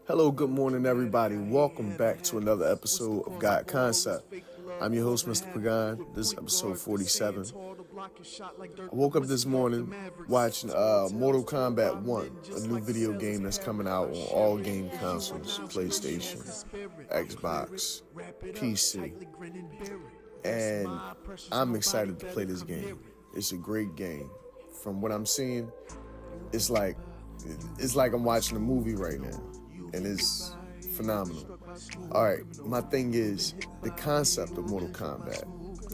Hello, good morning, everybody. Welcome back to another episode of God Concept. I'm your host, Mr. Pagan. This is episode 47. I woke up this morning watching Mortal Kombat 1, a new video game that's coming out on all game consoles, PlayStation, Xbox, PC. And I'm excited to play this game. It's a great game. From what I'm seeing, it's like I'm watching a movie right now. And it's phenomenal. All right, my thing is the concept of Mortal Kombat,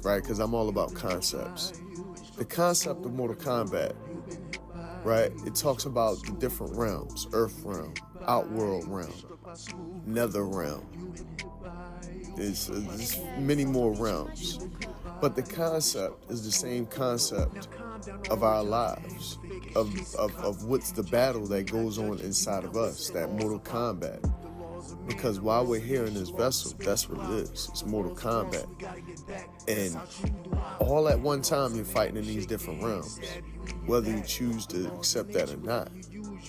right? Because I'm all about concepts. The concept of Mortal Kombat, right? It talks about the different realms: Earth realm, Outworld realm, Nether realm. There's many more realms, but the concept is the same concept of our lives, of what's the battle that goes on inside of us, that Mortal Kombat. Because while we're here in this vessel, that's what it is. It's Mortal Kombat. And all at one time, you're fighting in these different realms, whether you choose to accept that or not. You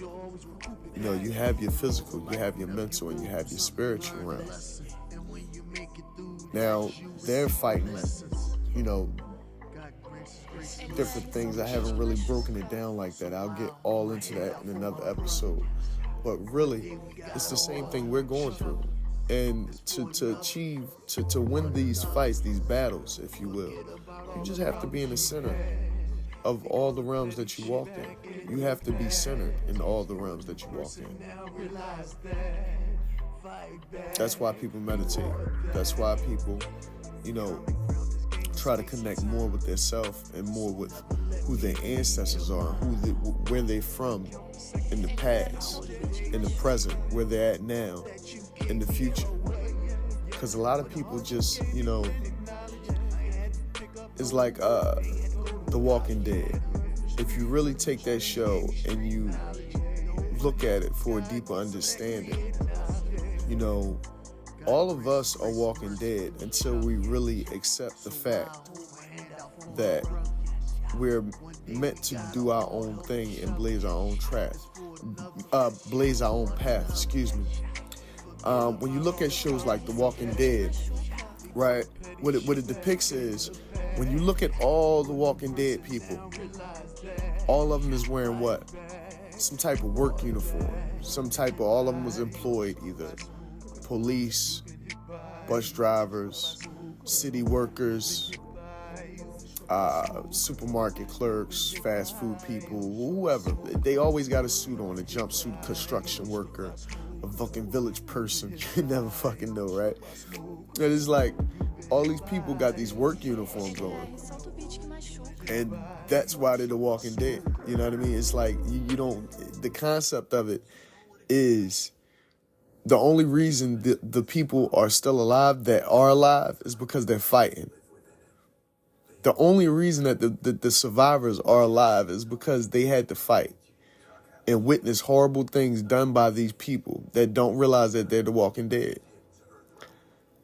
know, you have your physical, you have your mental, and you have your spiritual realm. Now, they're fighting, you know, different things. I haven't really broken it down like that. I'll get all into that in another episode. But really, it's the same thing we're going through. And to achieve, to win these fights, these battles, if you will, you just have to be in the center of all the realms that you walk in. You have to be centered in all the realms that you walk in. That's why people meditate. That's why people, you know, try to connect more with their self and more with who their ancestors are, where they're from in the past, in the present, where they're at now, in the future. Because a lot of people just, you know, it's like The Walking Dead. If you really take that show and you look at it for a deeper understanding, you know, all of us are walking dead until we really accept the fact that we're meant to do our own thing and blaze our own path. When you look at shows like The Walking Dead, right, what it depicts is, when you look at all the Walking Dead people, all of them is wearing what? Some type of work uniform. All of them was employed, either police, bus drivers, city workers, supermarket clerks, fast food people, whoever. They always got a suit on, a jumpsuit, construction worker, a fucking village person. You never fucking know, right? And it's like, all these people got these work uniforms on. And that's why they're The Walking Dead. You know what I mean? It's like, you don't, the concept of it is, the only reason the people are still alive that are alive is because they're fighting. The only reason that the survivors are alive is because they had to fight and witness horrible things done by these people that don't realize that they're The Walking Dead.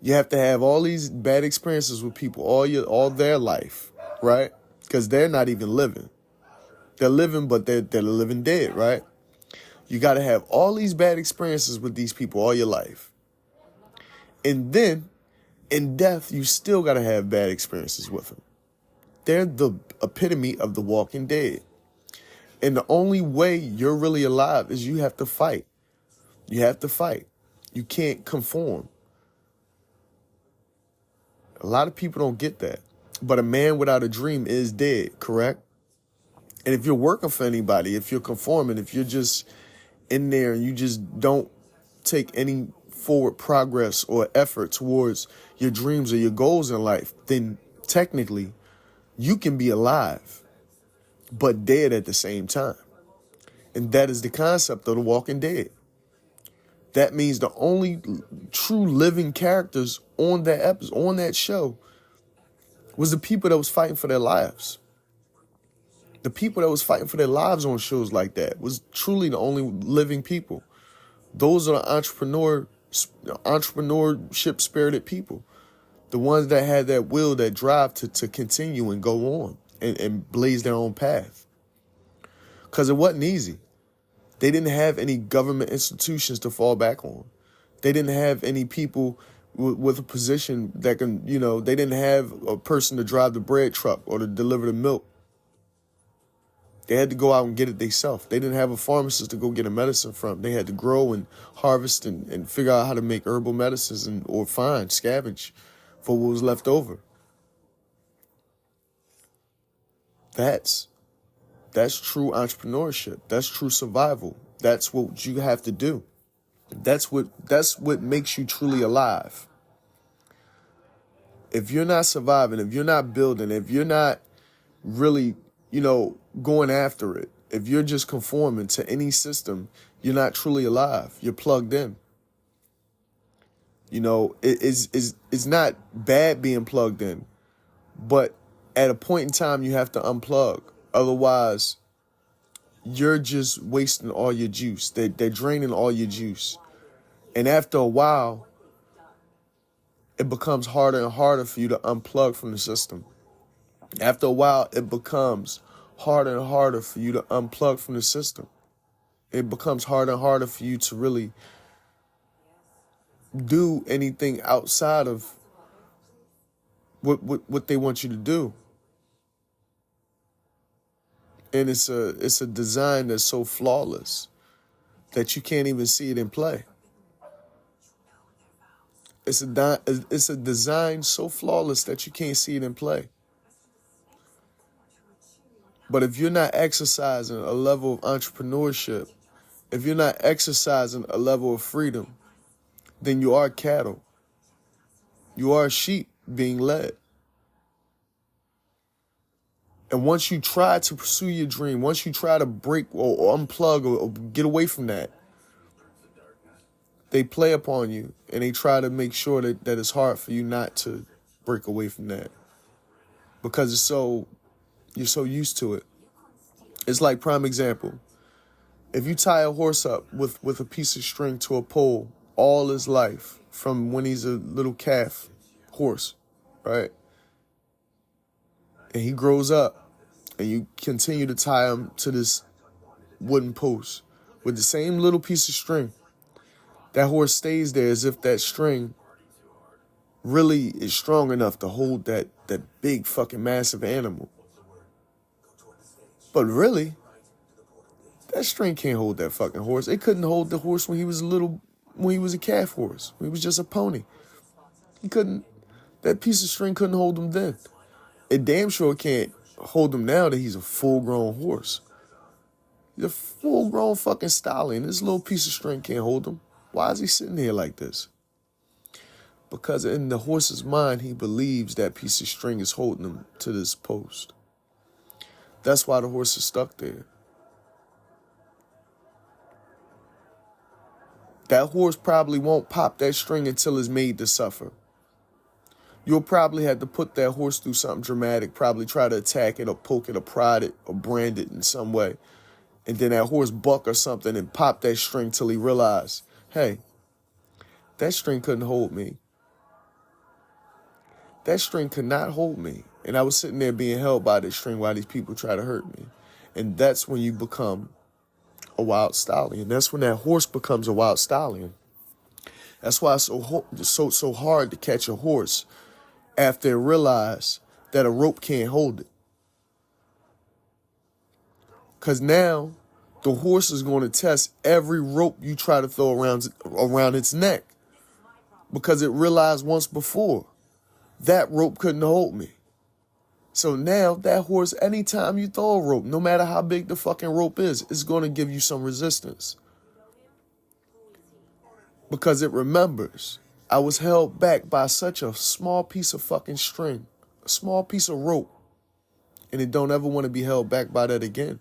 You have to have all these bad experiences with people all their life, right? Because they're not even living. They're living, but they're living dead, right? You got to have all these bad experiences with these people all your life. And then, in death, you still got to have bad experiences with them. They're the epitome of The Walking Dead. And the only way you're really alive is you have to fight. You have to fight. You can't conform. A lot of people don't get that. But a man without a dream is dead, correct? And if you're working for anybody, if you're conforming, if you're just in there and you just don't take any forward progress or effort towards your dreams or your goals in life, then technically you can be alive, but dead at the same time. And that is the concept of The Walking Dead. That means the only true living characters on that show was the people that was fighting for their lives. The people that was fighting for their lives on shows like that was truly the only living people. Those are entrepreneurship spirited people. The ones that had that will, that drive to continue and go on and blaze their own path. Because it wasn't easy. They didn't have any government institutions to fall back on. They didn't have any people with a position that can, they didn't have a person to drive the bread truck or to deliver the milk. They had to go out and get it themselves. They didn't have a pharmacist to go get a medicine from. They had to grow and harvest and figure out how to make herbal medicines or scavenge for what was left over. That's true entrepreneurship. That's true survival. That's what you have to do. That's what makes you truly alive. If you're not surviving, if you're not building, if you're not really, going after it, if you're just conforming to any system, you're not truly alive. You're plugged in. It's not bad being plugged in, but at a point in time, you have to unplug. Otherwise, you're just wasting all your juice. They're draining all your juice. And after a while, it becomes harder and harder for you to unplug from the system. After a while, it becomes harder and harder for you to unplug from the system. It becomes harder and harder for you to really do anything outside of what they want you to do. And it's a design that's so flawless that you can't even see it in play. It's a design so flawless that you can't see it in play. But if you're not exercising a level of entrepreneurship, if you're not exercising a level of freedom, then you are cattle. You are sheep being led. And once you try to pursue your dream, once you try to break or unplug or get away from that, they play upon you and they try to make sure that it's hard for you not to break away from that. Because you're so used to it. It's like, prime example, if you tie a horse up with a piece of string to a pole all his life, from when he's a little calf horse, right? And he grows up and you continue to tie him to this wooden post with the same little piece of string, that horse stays there as if that string really is strong enough to hold that big fucking massive animal. But really, that string can't hold that fucking horse. It couldn't hold the horse when he was a calf horse. When he was just a pony. That piece of string couldn't hold him then. It damn sure can't hold him now that he's a full-grown horse. He's a full-grown fucking stallion. This little piece of string can't hold him. Why is he sitting here like this? Because in the horse's mind, he believes that piece of string is holding him to this post. That's why the horse is stuck there. That horse probably won't pop that string until it's made to suffer. You'll probably have to put that horse through something dramatic, probably try to attack it or poke it or prod it or brand it in some way. And then that horse buck or something and pop that string till he realized, hey, that string couldn't hold me. That string could not hold me. And I was sitting there being held by this string while these people try to hurt me. And that's when you become a wild stallion. That's when that horse becomes a wild stallion. That's why it's so hard to catch a horse after it realizes that a rope can't hold it. Because now the horse is going to test every rope you try to throw around its neck. Because it realized once before that rope couldn't hold me. So now that horse, anytime you throw a rope, no matter how big the fucking rope is, it's going to give you some resistance. Because it remembers, I was held back by such a small piece of fucking string, a small piece of rope, and it don't ever want to be held back by that again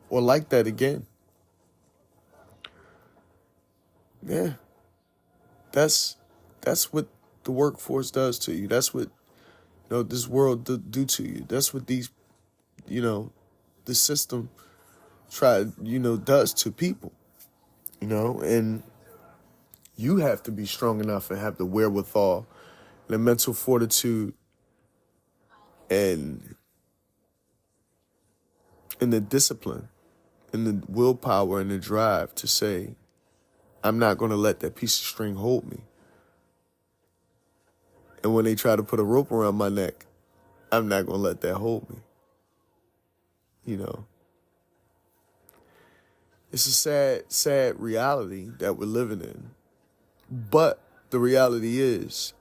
or like that again. Yeah, that's what the workforce does to you. That's what this world do to you. That's what these, the system does to people, and you have to be strong enough and have the wherewithal, the mental fortitude, and the discipline and the willpower and the drive to say, I'm not going to let that piece of string hold me. And when they try to put a rope around my neck, I'm not going to let that hold me. You know, it's a sad, sad reality that we're living in. But the reality is,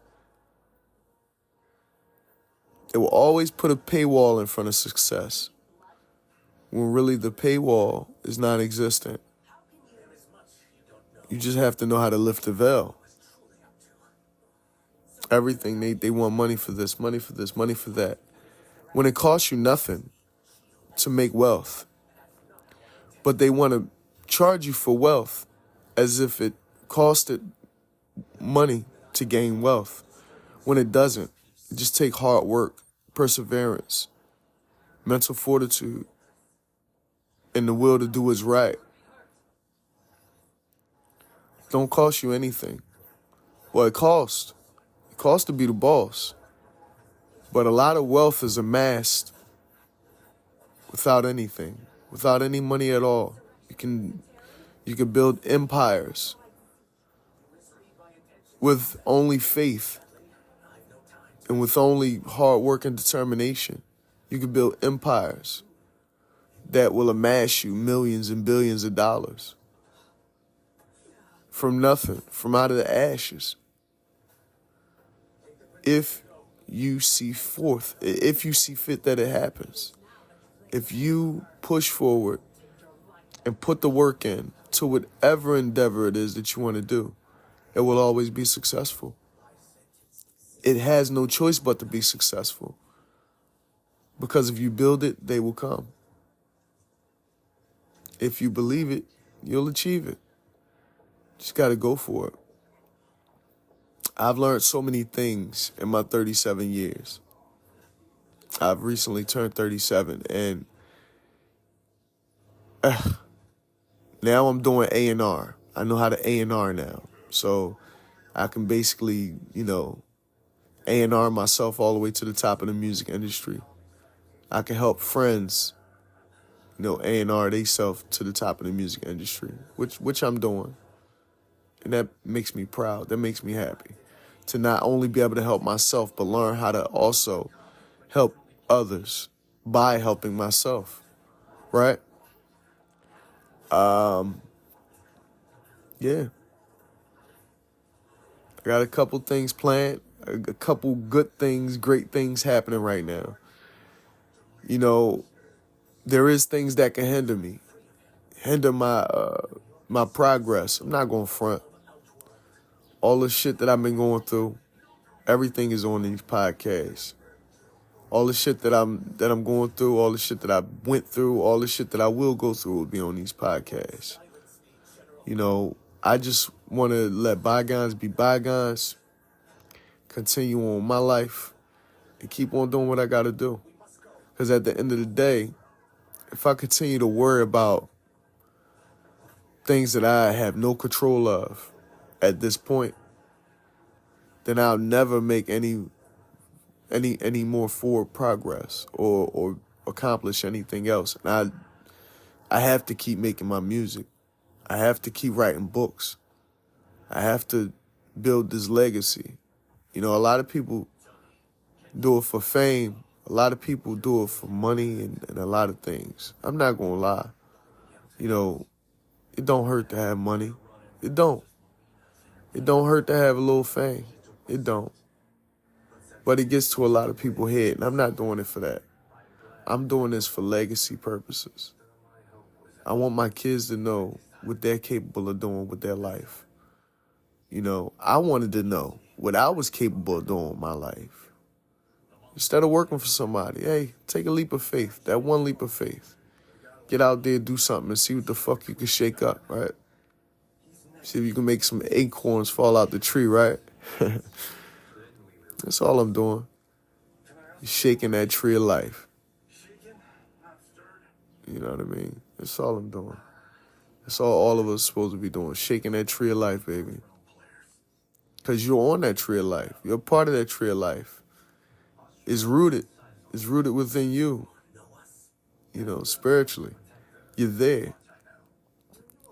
it will always put a paywall in front of success, when really the paywall is non-existent. You just have to know how to lift the veil. Everything, they want money for this, money for this, money for that. When it costs you nothing to make wealth, but they want to charge you for wealth as if it costed money to gain wealth, when it doesn't. It just takes hard work, perseverance, mental fortitude, and the will to do what's right. Don't cost you anything. Well, it costs. It costs to be the boss. But a lot of wealth is amassed without anything, without any money at all. You can build empires with only faith and with only hard work and determination. You can build empires that will amass you millions and billions of dollars from nothing, from out of the ashes. If you see fit that it happens, if you push forward and put the work in to whatever endeavor it is that you want to do, it will always be successful. It has no choice but to be successful. Because if you build it, they will come. If you believe it, you'll achieve it. Just got to go for it. I've learned so many things in my 37 years. I've recently turned 37, and now I'm doing A&R. I know how to A&R now. So I can basically, A&R myself all the way to the top of the music industry. I can help friends, A&R themselves to the top of the music industry, which I'm doing. And that makes me proud. That makes me happy to not only be able to help myself, but learn how to also help others by helping myself, right? Yeah. I got a couple things planned, a couple good things, great things happening right now. There is things that can hinder my progress. I'm not going to front. All the shit that I've been going through, everything is on these podcasts. All the shit that I'm going through, all the shit that I went through, all the shit that I will go through will be on these podcasts. I just want to let bygones be bygones, continue on my life, and keep on doing what I got to do. Because at the end of the day, if I continue to worry about things that I have no control of at this point, then I'll never make any more forward progress or accomplish anything else. And I have to keep making my music. I have to keep writing books. I have to build this legacy. A lot of people do it for fame. A lot of people do it for money and a lot of things. I'm not going to lie. It don't hurt to have money. It don't. It don't hurt to have a little fame. It don't. But it gets to a lot of people's head, and I'm not doing it for that. I'm doing this for legacy purposes. I want my kids to know what they're capable of doing with their life. I wanted to know what I was capable of doing with my life. Instead of working for somebody, hey, take a leap of faith, that one leap of faith. Get out there, do something, and see what the fuck you can shake up, right? See if you can make some acorns fall out the tree, right? That's all I'm doing. Shaking that tree of life. You know what I mean? That's all I'm doing. That's all of us are supposed to be doing. Shaking that tree of life, baby. Because you're on that tree of life. You're part of that tree of life. It's rooted. It's rooted within you. Spiritually. You're there.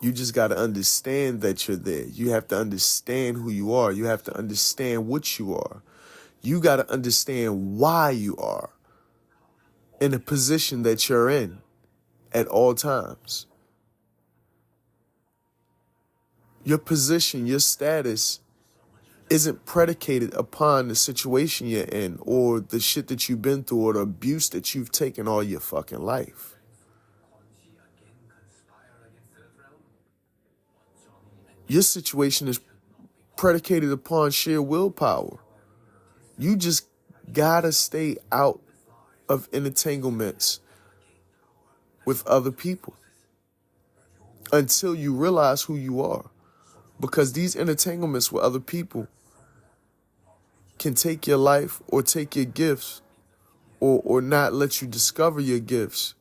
You just got to understand that you're there. You have to understand who you are. You have to understand what you are. You got to understand why you are in the position that you're in at all times. Your position, your status isn't predicated upon the situation you're in or the shit that you've been through or the abuse that you've taken all your fucking life. Your situation is predicated upon sheer willpower. You just gotta stay out of entanglements with other people until you realize who you are. Because these entanglements with other people can take your life or take your gifts or not let you discover your gifts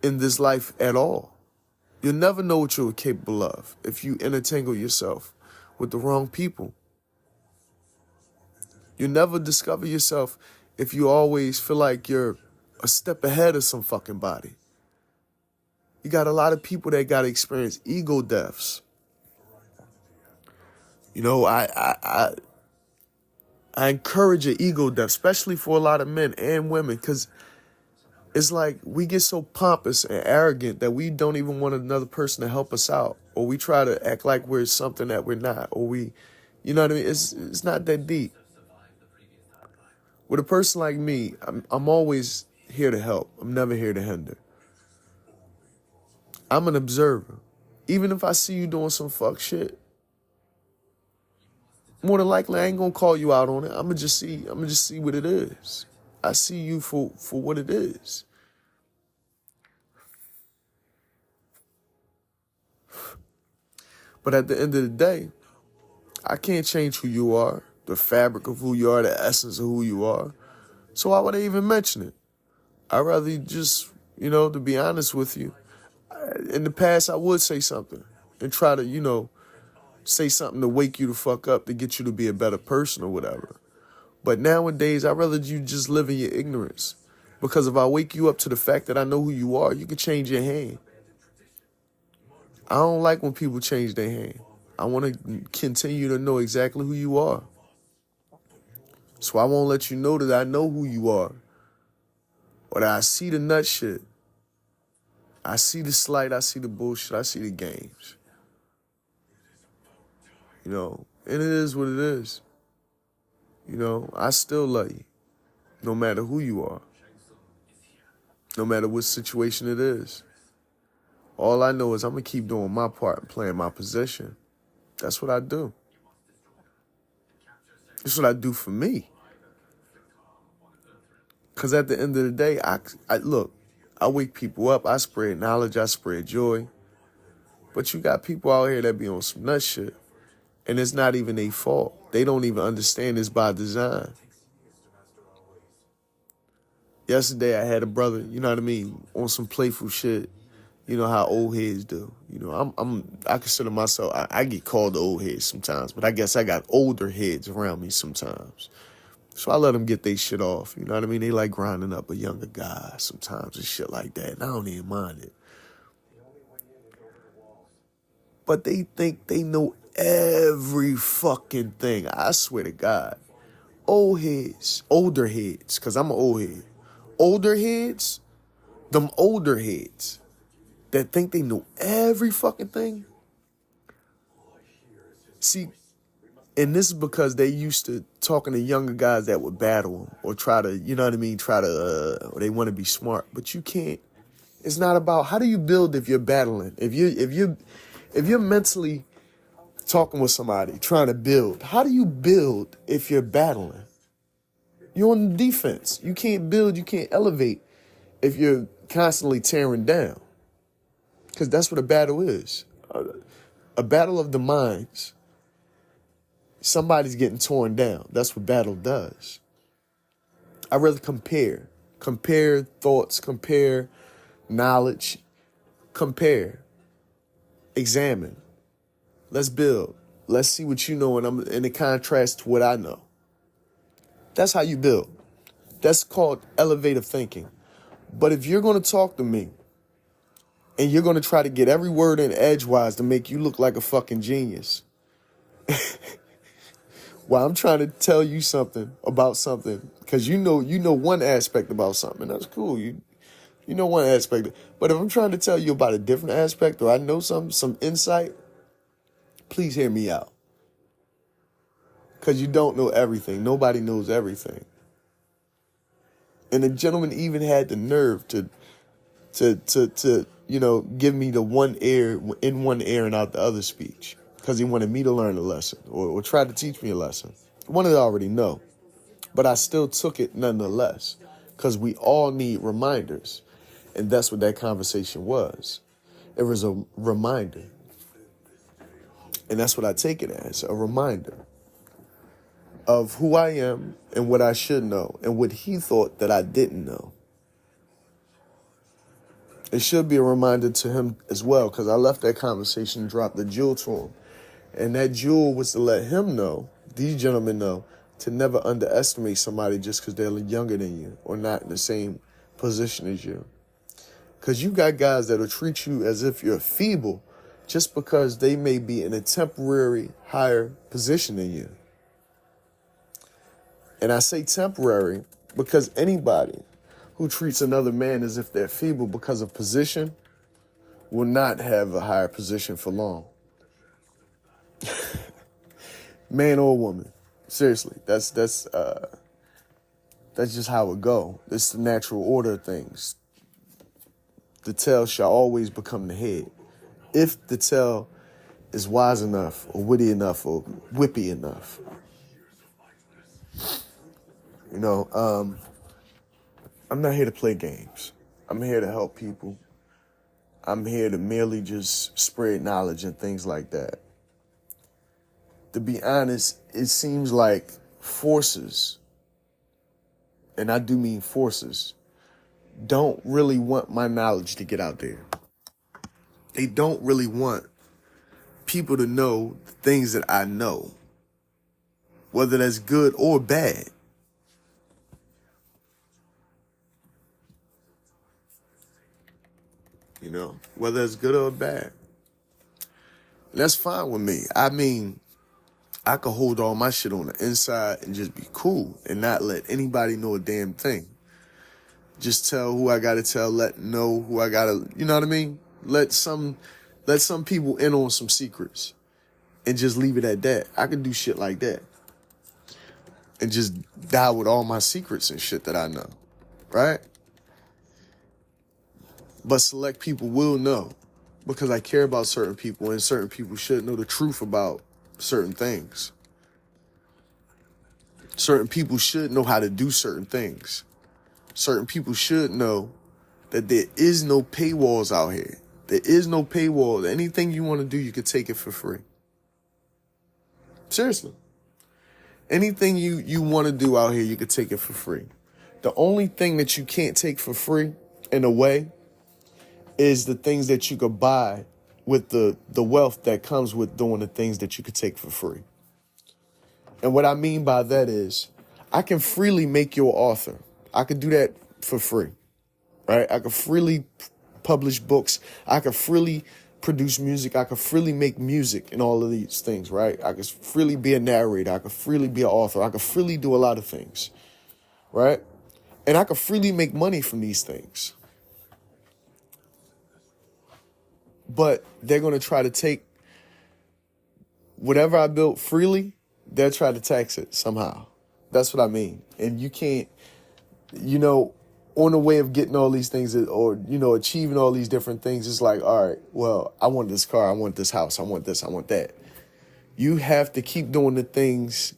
in this life at all. You'll never know what you're capable of if you entangle yourself with the wrong people. You'll never discover yourself if you always feel like you're a step ahead of some fucking body. You got a lot of people that got to experience ego deaths. You know, I encourage an ego death, especially for a lot of men and women, because it's like we get so pompous and arrogant that we don't even want another person to help us out, or we try to act like we're something that we're not, or we, you know what I mean? It's not that deep. With a person like me, I'm always here to help. I'm never here to hinder. I'm an observer. Even if I see you doing some fuck shit, more than likely I ain't gonna call you out on it. I'm gonna just see what it is. I see you for what it is. But at the end of the day, I can't change who you are, the fabric of who you are, the essence of who you are. So why would I even mention it? I'd rather just, to be honest with you, in the past I would say something and try to, say something to wake you the fuck up to get you to be a better person or whatever. But nowadays, I'd rather you just live in your ignorance. Because if I wake you up to the fact that I know who you are, you can change your hand. I don't like when people change their hand. I want to continue to know exactly who you are. So I won't let you know that I know who you are. Or that I see the nut shit. I see the slight, I see the bullshit, I see the games. And it is what it is. I still love you, no matter who you are, no matter what situation it is. All I know is I'm going to keep doing my part and playing my position. That's what I do. That's what I do for me. Because at the end of the day, I wake people up, I spread knowledge, I spread joy. But you got people out here that be on some nut shit. And it's not even their fault. They don't even understand it's by design. Yesterday I had a brother, on some playful shit. You know how old heads do. I consider myself, I get called the old head sometimes, but I guess I got older heads around me sometimes. So I let them get their shit off. You know what I mean? They like grinding up a younger guy sometimes and shit like that. And I don't even mind it. But they think they know every fucking thing. I swear to God. Older heads, because I'm an old head. Older heads that think they know every fucking thing. See, and this is because they used to talking to younger guys that would battle them or try to, or they want to be smart. But you can't. It's not about how do you build if you're battling. If you're mentally talking with somebody, trying to build. How do you build if you're battling? You're on the defense. You can't build, you can't elevate if you're constantly tearing down. Because that's what a battle is. A battle of the minds. Somebody's getting torn down. That's what battle does. I rather compare. Compare thoughts, compare knowledge, compare. Examine. Let's build. Let's see what you know in the contrast to what I know. That's how you build. That's called elevative thinking. But if you're going to talk to me And you're going to try to get every word in edgewise to make you look like a fucking genius. Well, I'm trying to tell you something about something because you know one aspect about something. And that's cool. You know one aspect. But if I'm trying to tell you about a different aspect or I know some insight, please hear me out. Because you don't know everything. Nobody knows everything. And the gentleman even had the nerve to give me the one ear in one ear and out the other speech. Because he wanted me to learn a lesson or try to teach me a lesson. One that I already know. But I still took it nonetheless. Because we all need reminders. And that's what that conversation was. It was a reminder. And that's what I take it as, a reminder of who I am and what I should know and what he thought that I didn't know. It should be a reminder to him as well, because I left that conversation and dropped the jewel to him. And that jewel was to let him know, these gentlemen know, to never underestimate somebody just because they're younger than you or not in the same position as you. Because you got guys that'll treat you as if you're feeble just because they may be in a temporary higher position than you. And I say temporary because anybody who treats another man as if they're feeble because of position will not have a higher position for long. Man or woman. Seriously, that's just how it go. It's the natural order of things. The tail shall always become the head. If the tail is wise enough or witty enough or whippy enough. I'm not here to play games. I'm here to help people. I'm here to merely just spread knowledge and things like that. To be honest, it seems like forces, and I do mean forces, don't really want my knowledge to get out there. They don't really want people to know the things that I know, whether that's good or bad. Whether it's good or bad. And that's fine with me. I mean, I could hold all my shit on the inside and just be cool and not let anybody know a damn thing. Just tell who I gotta tell, know who I gotta, you know what I mean? Let some people in on some secrets and just leave it at that. I could do shit like that. And just die with all my secrets and shit that I know. Right? But select people will know because I care about certain people and certain people should know the truth about certain things. Certain people should know how to do certain things. Certain people should know that there is no paywalls out here. There is no paywall. Anything you want to do, you can take it for free. Seriously. Anything you want to do out here, you can take it for free. The only thing that you can't take for free, in a way, is the things that you could buy with the wealth that comes with doing the things that you could take for free. And what I mean by that is, I can freely make you an author. I could do that for free, right? I could freely publish books. I could freely produce music. I could freely make music and all of these things, right? I could freely be a narrator. I could freely be an author. I could freely do a lot of things, right? And I could freely make money from these things. But they're going to try to take whatever I built freely, they'll try to tax it somehow. That's what I mean. And you can't, on the way of getting all these things or, achieving all these different things, it's like, all right, well, I want this car, I want this house, I want this, I want that. You have to keep doing the things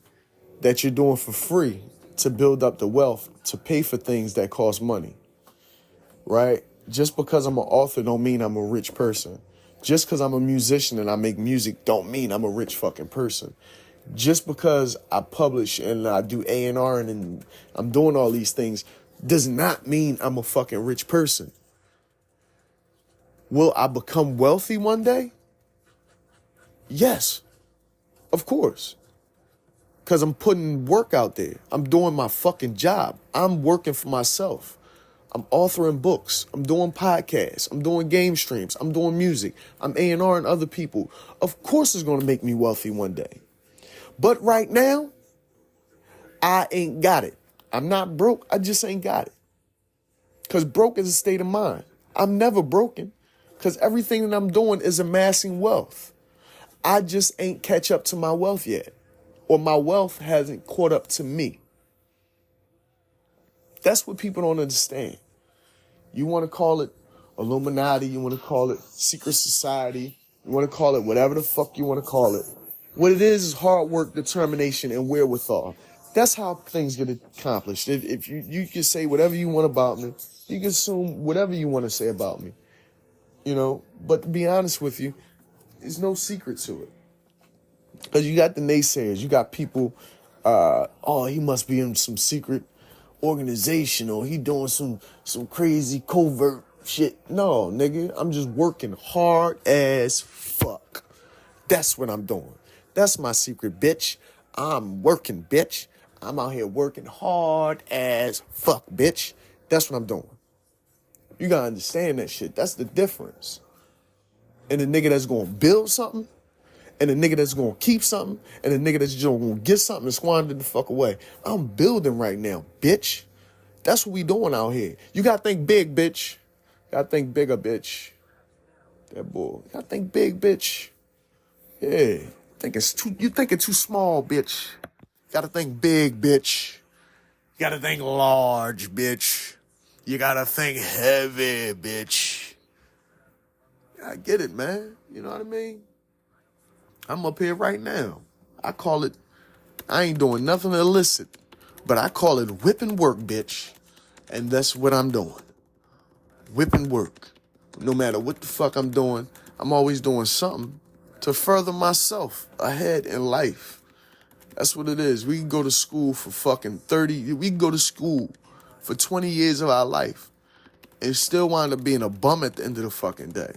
that you're doing for free to build up the wealth, to pay for things that cost money, right? Just because I'm an author don't mean I'm a rich person. Just because I'm a musician and I make music don't mean I'm a rich fucking person. Just because I publish and I do A&R and I'm doing all these things does not mean I'm a fucking rich person. Will I become wealthy one day? Yes, of course. Because I'm putting work out there. I'm doing my fucking job. I'm working for myself. I'm authoring books. I'm doing podcasts. I'm doing game streams. I'm doing music. I'm A&Ring other people. Of course it's going to make me wealthy one day. But right now, I ain't got it. I'm not broke. I just ain't got it. Because broke is a state of mind. I'm never broken because everything that I'm doing is amassing wealth. I just ain't catch up to my wealth yet. Or my wealth hasn't caught up to me. That's what people don't understand. You want to call it Illuminati, you want to call it secret society, you want to call it whatever the fuck you want to call it. What it is hard work, determination, and wherewithal. That's how things get accomplished. If you can say whatever you want about me, you can assume whatever you want to say about me. You know, but to be honest with you, there's no secret to it. Because you got the naysayers, you got people, oh, he must be in some secret organization or he doing some crazy covert shit. No, nigga, I'm just working hard as fuck. That's what I'm doing. That's my secret, bitch. I'm working, bitch. I'm out here working hard as fuck, bitch. That's what I'm doing. You gotta understand that shit. That's the difference. And the nigga that's gonna build something, and the nigga that's gonna keep something, and the nigga that's just gonna get something and squander the fuck away. I'm building right now, bitch. That's what we doing out here. You gotta think big, bitch. You gotta think bigger, bitch. That boy. You gotta think big, bitch. Yeah. You thinking too small, bitch. You gotta think big, bitch. You gotta think large, bitch. You gotta think heavy, bitch. I get it, man. You know what I mean? I'm up here right now. I ain't doing nothing illicit, but I call it whipping work, bitch. And that's what I'm doing. Whipping work. No matter what the fuck I'm doing, I'm always doing something to further myself ahead in life. That's what it is. We can go to school for fucking 30, we can go to school for 20 years of our life and still wind up being a bum at the end of the fucking day.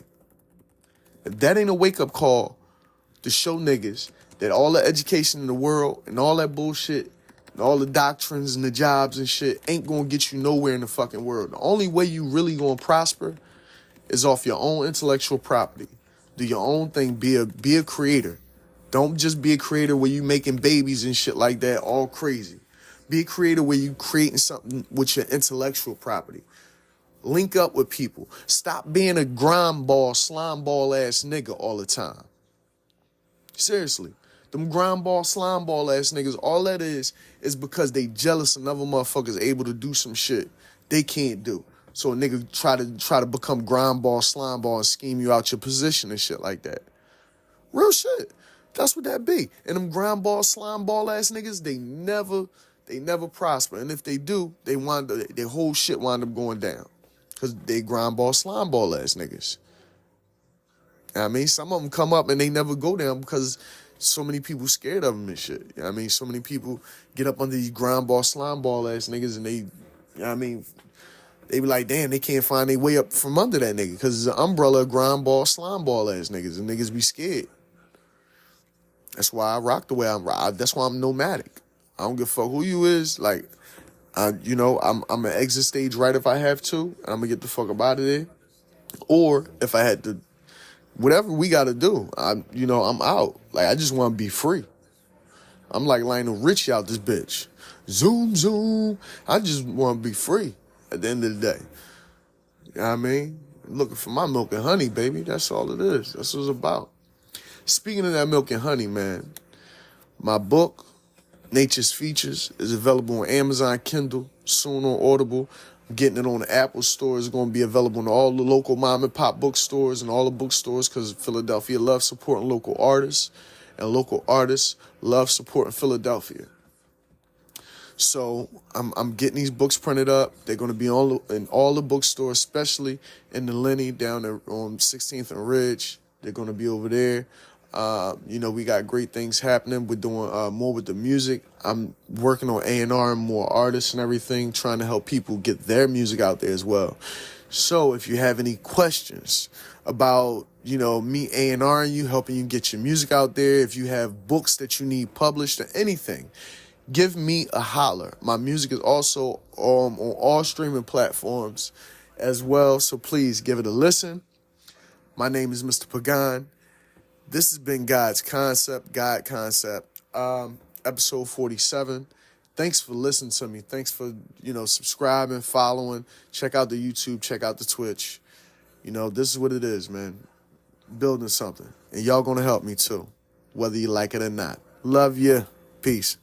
If that ain't a wake-up call to show niggas that all the education in the world and all that bullshit and all the doctrines and the jobs and shit ain't gonna get you nowhere in the fucking world. The only way you really gonna prosper is off your own intellectual property. Do your own thing. Be a creator. Don't just be a creator where you making babies and shit like that all crazy. Be a creator where you creating something with your intellectual property. Link up with people. Stop being a grind ball, slime ball ass nigga all the time. Seriously. Them grind ball, slime ball ass niggas, all that is because they jealous another motherfuckers able to do some shit they can't do. So a nigga try to become grind ball, slime ball and scheme you out your position and shit like that. Real shit. That's what that be. And them grind ball, slime ball ass niggas, they never prosper. And if they do, their whole shit wind up going down. Because they grind ball, slime ball ass niggas. I mean, some of them come up and they never go down because so many people scared of them and shit. I mean, so many people get up under these grind ball, slime ball ass niggas and they be like, damn, they can't find their way up from under that nigga because it's an umbrella of grind ball, slime ball ass niggas and niggas be scared. That's why I rock the way I rock. That's why I'm nomadic. I don't give a fuck who you is. Like, I'm an exit stage right if I have to, and I'm gonna get the fuck up out of there. Or if I had to, whatever we gotta do, I'm out. Like, I just want to be free. I'm like Lionel Richie out this bitch. Zoom, zoom. I just want to be free at the end of the day. You know what I mean? Looking for my milk and honey, baby. That's all it is. That's what it's about. Speaking of that milk and honey, man, my book, Nature's Features, is available on Amazon Kindle, soon on Audible. I'm getting it on the Apple Store. It's going to be available in all the local mom and pop bookstores and all the bookstores because Philadelphia loves supporting local artists, and local artists love supporting Philadelphia. So I'm getting these books printed up. They're going to be in all the bookstores, especially in the Lenny down there on 16th and Ridge. They're going to be over there. We got great things happening. We're doing more with the music. I'm working on A&R and more artists and everything, trying to help people get their music out there as well. So if you have any questions about, me A&Ring you, helping you get your music out there, if you have books that you need published or anything, give me a holler. My music is also on all streaming platforms as well, so please give it a listen. My name is Mr. Pagan. This has been God Concept, episode 47. Thanks for listening to me. Thanks for, subscribing, following. Check out the YouTube, check out the Twitch. This is what it is, man. Building something. And y'all gonna help me too, whether you like it or not. Love you. Peace.